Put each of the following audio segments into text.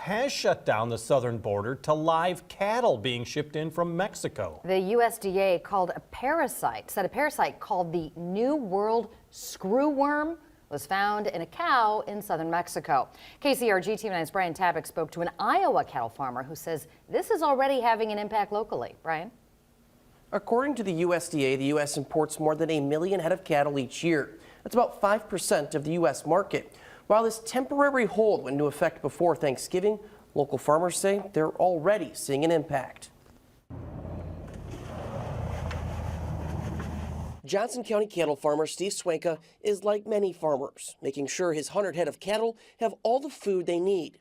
has shut down the southern border to live cattle being shipped in from Mexico. The USDA said a parasite called the New World screwworm was found in a cow in southern Mexico. KCRG TV9's Brian Tabak spoke to an Iowa cattle farmer who says this is already having an impact locally. Brian? According to the USDA, the U.S. imports more than 1 million head of cattle each year. That's about 5% of the U.S. market. While this temporary hold went into effect before Thanksgiving, local farmers say they're already seeing an impact. Johnson County cattle farmer Steve Swanka is like many farmers, making sure his 100 head of cattle have all the food they need.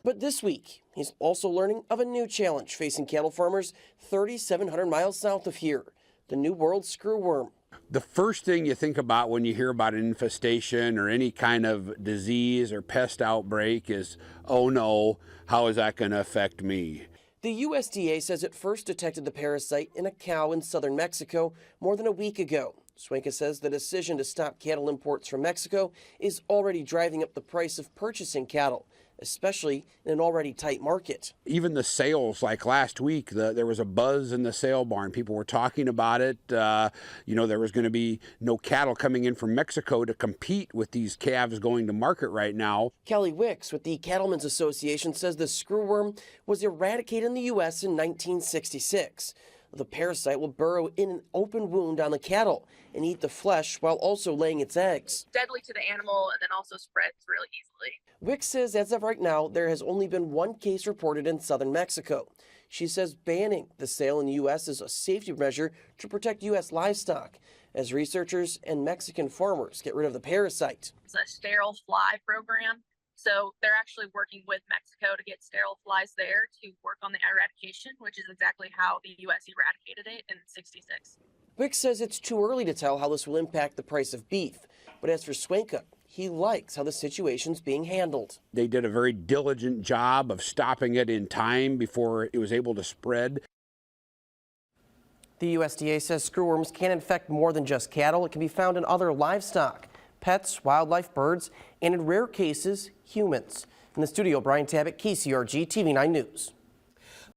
But this week, he's also learning of a new challenge facing cattle farmers 3,700 miles south of here, the New World screwworm. The first thing you think about when you hear about an infestation or any kind of disease or pest outbreak is, oh no, how is that going to affect me? The USDA says it first detected the parasite in a cow in southern Mexico more than a week ago. Swanka says the decision to stop cattle imports from Mexico is already driving up the price of purchasing cattle, especially in an already tight market. Even the sales, like last week, there was a buzz in the sale barn. People were talking about it. You know, there was going to be no cattle coming in from Mexico to compete with these calves going to market right now. Kelly Wicks with the Cattlemen's Association says the screwworm was eradicated in the U.S. in 1966. The parasite will burrow in an open wound on the cattle and eat the flesh while also laying its eggs. Deadly to the animal and then also spreads really easily. Wicks says as of right now, there has only been one case reported in southern Mexico. She says banning the sale in the U.S. is a safety measure to protect U.S. livestock as researchers and Mexican farmers get rid of the parasite. It's a sterile fly program. So they're actually working with Mexico to get sterile flies there to work on the eradication, which is exactly how the U.S. eradicated it in '66. Wicks says it's too early to tell how this will impact the price of beef. But as for Swanka, he likes how the situation's being handled. They did a very diligent job of stopping it in time before it was able to spread. The USDA says screwworms can infect more than just cattle. It can be found in other livestock, pets, wildlife, birds, and in rare cases, humans. In the studio, Brian Tabak, KCRG TV9 News.